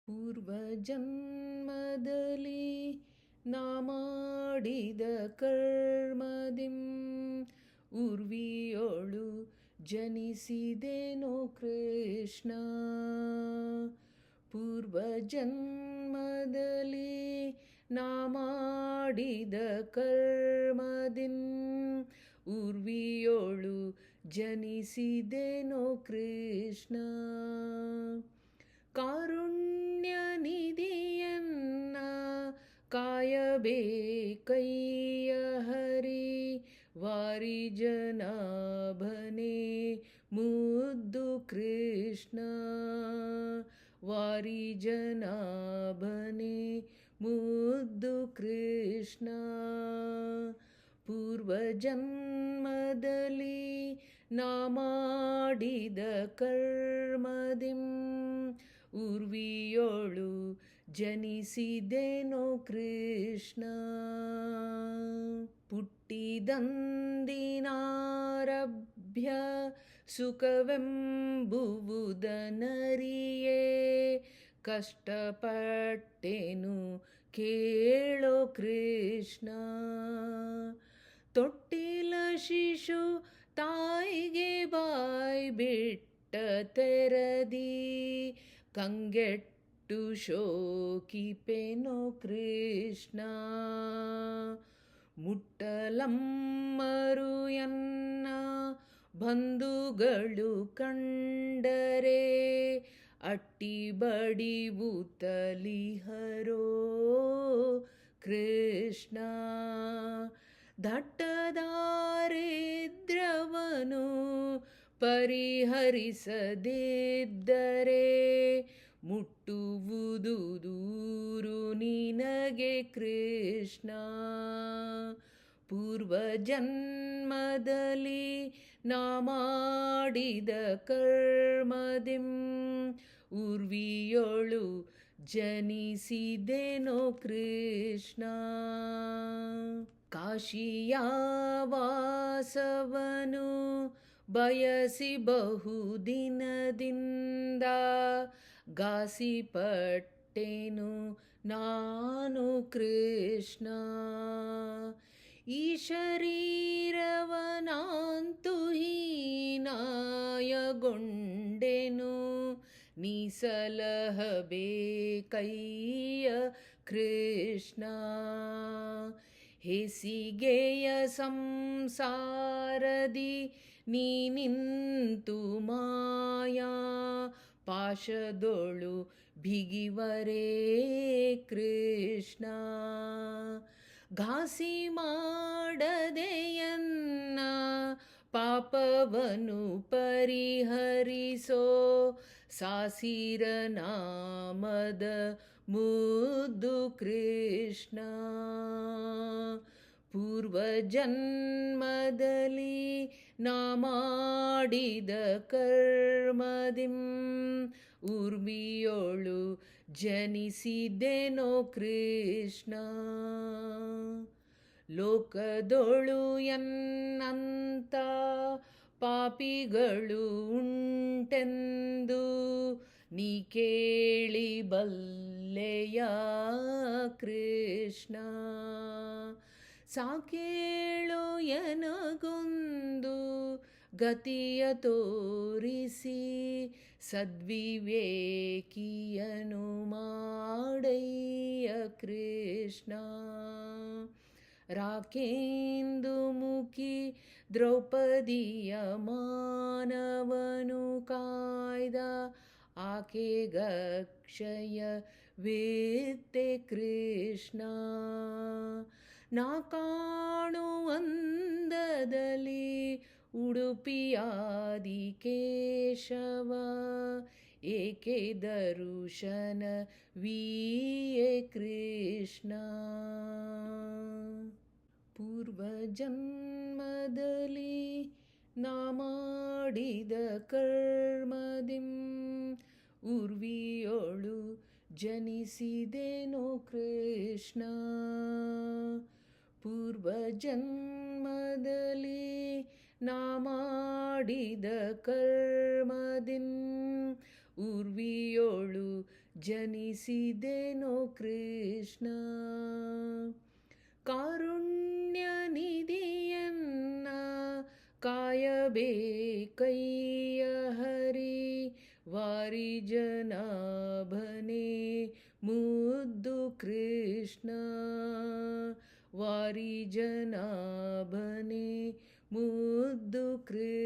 ಪೂರ್ವಜನ್ಮದಲ್ಲಿ ನಾ ಮಾಡಿದ ಕರ್ಮದಿಂ ಉರ್ವಿಯೋಳು ಜನಿಸಿದೆನೋ ಕೃಷ್ಣ. ಪೂರ್ವಜನ್ಮದಲ್ಲಿ ನಾ ಮಾಡಿದ ಕರ್ಮದಿಂ ಉರ್ವಿಯೋಳು ಜನಿಸಿದೆನೋ ಕೃಷ್ಣ. ಕಾರುಣ್ಯ ನಿಧಿಯನ್ನ ಕಾಯಬೇಕಯ್ಯ ಹರಿ, ವಾರಿ ಜನಾಭನೆ ಮುದ್ದು ಕೃಷ್ಣ. ವಾರಿ ಜನಾಭನೆ ಮುದ್ದು ಕೃಷ್ಣ. ಪೂರ್ವಜನ್ಮದಲ್ಲಿ ನಾ ಮಾಡಿದ ಕರ್ಮದಿಂ ಉರ್ವಿಯೋಳು ಜನಿಸಿದೆನೋ ಕೃಷ್ಣ. ಪುಟ್ಟಿದಂದಿನಾರಭ್ಯ ಸುಖವೆಂಬುವುದನರಿಯೇ ಕಷ್ಟಪಟ್ಟೆನು ಕೇಳೋ ಕೃಷ್ಣ. ತೊಟ್ಟಿಲ ಶಿಶು ತಾಯಿಗೆ ಬಾಯ್ ಬಿಟ್ಟ ತೆರದಿ ಕಂಗೆಟ್ಟು ಶೋಕಿಪೆನೋ ಕೃಷ್ಣ. ಮುಟ್ಟಲಮ್ಮರು ಎನ್ನ ಬಂಧುಗಳು ಕಂಡರೆ ಅಟ್ಟಿ ಬಡಿವುತ್ತಲಿಹರೋ ಕೃಷ್ಣ. ದಟ್ಟದಾರಿದ್ರ್ಯವನ್ನು ಪರಿಹರಿಸದಿದ್ದರೆ ಮುಟ್ಟುವುದು ದೂರು ನಿನಗೆ ಕೃಷ್ಣ. ಪೂರ್ವಜನ್ಮದಲ್ಲಿ ನಾ ಮಾಡಿದ ಕರ್ಮದಿಂ ಉರ್ವಿಯೋಳು ಜನಿಸಿದೆನೋ ಕೃಷ್ಣ. ಕಾಶಿಯ ವಾಸವನು ಬಯಸಿ ಬಹುದಿನದಿಂದ ಗಾಸಿಪಟ್ಟೆನು ನಾನು ಕೃಷ್ಣ. ಈ ಶರೀರವನಾಂತು ಹೀನಾಯಗೊಂಡೆನು, ನೀ ಸಲಹಬೇಕಯ್ಯ ಕೃಷ್ಣ. ಹೇಸಿಗೆಯ ಸಂಸಾರದಿ ನೀ ನಿಂತು ಮಾಯಾ ಪಾಶದೊಳು ಬಿಗಿವರೇ ಕೃಷ್ಣ. ಘಾಸಿ ಮಾಡದೆಯನ್ನ ಪಾಪವನ್ನು ಪರಿಹರಿಸೋ ಸಾಸಿರ ನಾಮದ ಮುದ್ದು ಕೃಷ್ಣ. ಪೂರ್ವಜನ್ಮದಲ್ಲಿ ನಾ ಮಾಡಿದ ಕರ್ಮದಿಂ ಉರ್ವಿಯೋಳು ಜನಿಸಿದೆನೋ ಕೃಷ್ಣ. ಲೋಕದೊಳು ಎನ್ನಂತ ಪಾಪಿಗಳು ಉಂಟೆಂದು ನೀ ಕೇಳಿ ಬಲ್ಲೆಯ ಕೃಷ್ಣ. ಸಾಕೇಳು ಎನಗೊಂದು ಗತಿಯ ತೋರಿಸಿ ಸದ್ವಿವೇಕಿಯನು ಮಾಡಯ್ಯ ಕೃಷ್ಣ. ರಾಕೇಂದು ಮುಖಿ ದ್ರೌಪದಿಯ ಮಾನವನು ಕಾಯ್ದ ಆಕೆಗಕ್ಷಯ ವೇತ್ತೆ ಕೃಷ್ಣ. ನಾ ಕಾಣುವಂದದಲ್ಲಿ ಉಡುಪಿಯಾದಿ ಕೇಶವ ಏಕೆ ದರುಶನ ವೀಯೇ ಕೃಷ್ಣ. ಪೂರ್ವಜನ್ಮದಲ್ಲಿ ನಾ ಮಾಡಿದ ಕರ್ಮದಿಂ ಉರ್ವಿಯೋಳು ಜನಿಸಿದೆನೋ ಕೃಷ್ಣ. ಪೂರ್ವಜನ್ಮದಲ್ಲಿ ನಾ ಮಾಡಿದ ಕರ್ಮದಿಂ ಉರ್ವಿಯೋಳು ಜನಿಸಿದೆನೋ ಕೃಷ್ಣ. ಕಾರುಣ್ಯ ನಿಧಿಯನ್ನ ಕಾಯಬೇಕಯ್ಯ ಹರಿ, ವಾರಿ ಜನಾಭನೆ ಮುದ್ದು ಕೃಷ್ಣ, ವಾರಿ ಜನಾಭನೆ ಮುದ್ದು ಕೃಷ್ಣ.